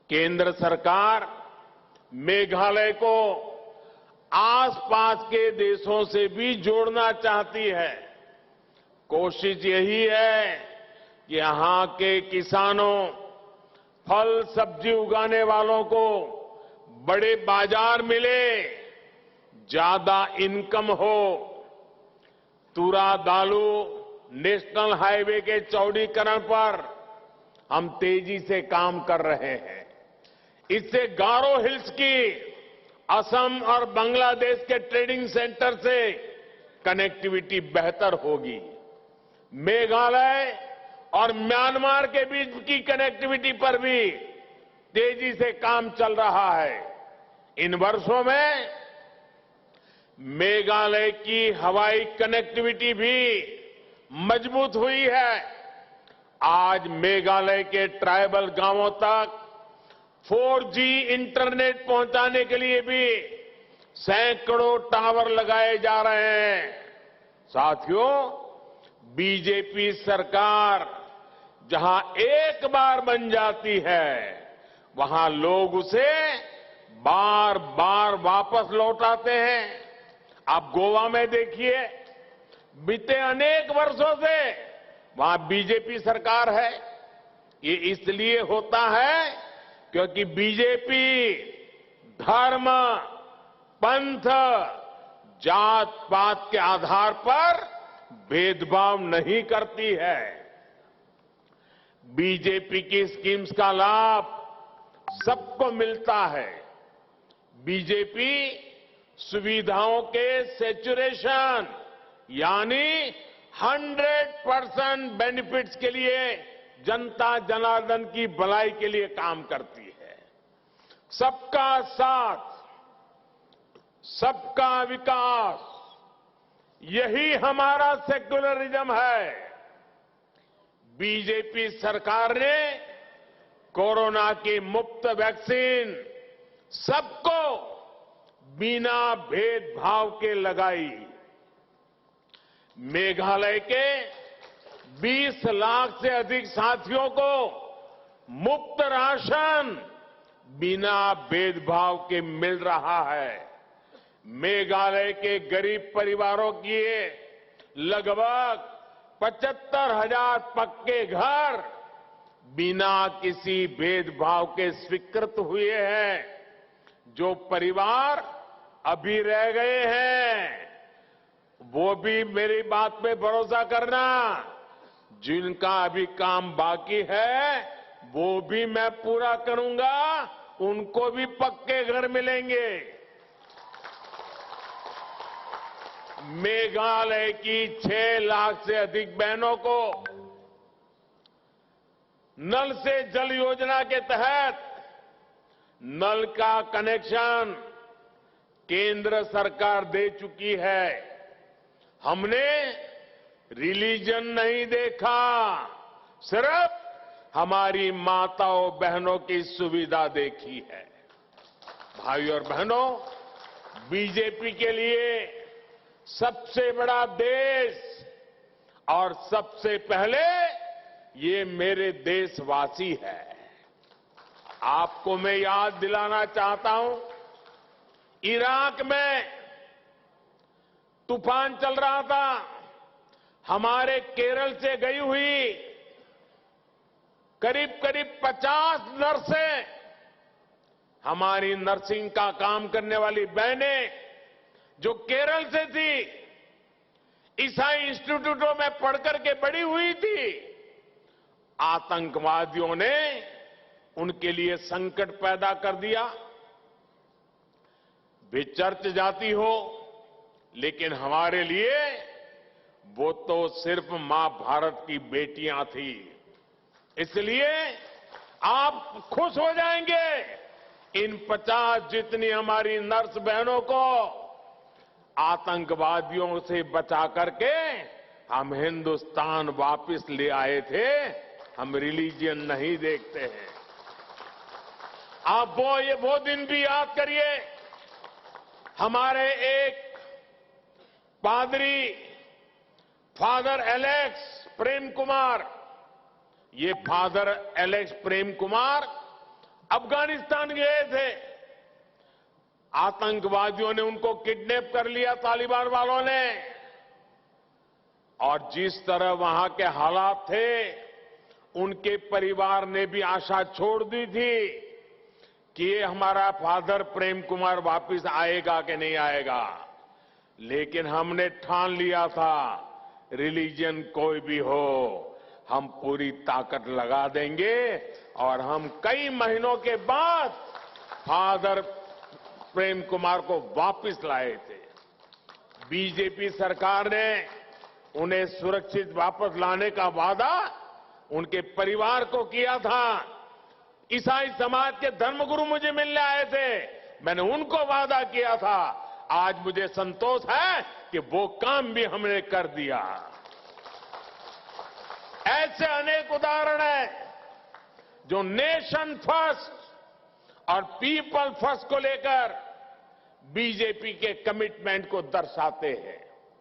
केंद्र सरकार मेघालय को आसपास के देशों से भी जोड़ना चाहती है। कोशिश यही है कि यहां के किसानों, फल सब्जी उगाने वालों को बड़े बाजार मिले, ज्यादा इनकम हो। तुरा दालू नेशनल हाईवे के चौड़ीकरण पर हम तेजी से काम कर रहे हैं। इससे गारो हिल्स की असम और बांग्लादेश के ट्रेडिंग सेंटर से कनेक्टिविटी बेहतर होगी। मेघालय और म्यांमार के बीच की कनेक्टिविटी पर भी तेजी से काम चल रहा है। इन वर्षों में मेघालय की हवाई कनेक्टिविटी भी मजबूत हुई है। आज मेघालय के ट्राइबल गांवों तक 4G इंटरनेट पहुंचाने के लिए भी सैकड़ों टावर लगाए जा रहे हैं। साथियों, बीजेपी सरकार जहां एक बार बन जाती है, वहां लोग उसे बार बार वापस लौटाते हैं। आप गोवा में देखिए, बीते अनेक वर्षों से वहां बीजेपी सरकार है। ये इसलिए होता है क्योंकि बीजेपी धर्म, पंथ, जात पात के आधार पर भेदभाव नहीं करती है। बीजेपी की स्कीम्स का लाभ सबको मिलता है। बीजेपी सुविधाओं के सैचुरेशन यानी 100% बेनिफिट्स के लिए जनता जनार्दन की भलाई के लिए काम करती है। सबका साथ, सबका विकास, यही हमारा सेक्युलरिज्म है। बीजेपी सरकार ने कोरोना की मुफ्त वैक्सीन सबको बिना भेदभाव के लगाई। मेघालय के 20 लाख से अधिक साथियों को मुफ्त राशन बिना भेदभाव के मिल रहा है। मेघालय के गरीब परिवारों की लगभग 75,000 पक्के घर बिना किसी भेदभाव के स्वीकृत हुए हैं। जो परिवार अभी रह गए हैं, वो भी मेरी बात पे भरोसा करना, जिनका अभी काम बाकी है वो भी मैं पूरा करूंगा, उनको भी पक्के घर मिलेंगे। मेघालय की 6 लाख से अधिक बहनों को नल से जल योजना के तहत नल का कनेक्शन केंद्र सरकार दे चुकी है। हमने रिलीजन नहीं देखा, सिर्फ हमारी माताओं बहनों की सुविधा देखी है। भाइयों और बहनों, बीजेपी के लिए सबसे बड़ा देश और सबसे पहले ये मेरे देशवासी है। आपको मैं याद दिलाना चाहता हूं, इराक में तूफान चल रहा था, हमारे केरल से गई हुई करीब 50 नर्सें, हमारी नर्सिंग का काम करने वाली बहनें जो केरल से थी, ईसाई इंस्टीट्यूटों में पढ़कर के बड़ी हुई थी, आतंकवादियों ने उनके लिए संकट पैदा कर दिया। वे चर्च जाती हो, लेकिन हमारे लिए वो तो सिर्फ मां भारत की बेटियां थी। इसलिए आप खुश हो जाएंगे, इन 50 जितनी हमारी नर्स बहनों को आतंकवादियों से बचा करके हम हिंदुस्तान वापस ले आए थे। हम रिलीजन नहीं देखते हैं। आप वो दिन भी याद करिए, हमारे एक पादरी फादर एलेक्स प्रेम कुमार, ये फादर एलेक्स प्रेम कुमार अफगानिस्तान गए थे, आतंकवादियों ने उनको किडनैप कर लिया, तालिबान वालों ने, और जिस तरह वहां के हालात थे, उनके परिवार ने भी आशा छोड़ दी थी कि ये हमारा फादर प्रेम कुमार वापस आएगा कि नहीं आएगा। लेकिन हमने ठान लिया था, रिलीजन कोई भी हो, हम पूरी ताकत लगा देंगे, और हम कई महीनों के बाद फादर प्रेम कुमार को वापस लाए थे। बीजेपी सरकार ने उन्हें सुरक्षित वापस लाने का वादा उनके परिवार को किया था। ईसाई समाज के धर्मगुरु मुझे मिलने आए थे, मैंने उनको वादा किया था। आज मुझे संतोष है कि वो काम भी हमने कर दिया। ऐसे अनेक उदाहरण हैं जो नेशन फर्स्ट और पीपल फर्स्ट को लेकर बीजेपी के कमिटमेंट को दर्शाते हैं।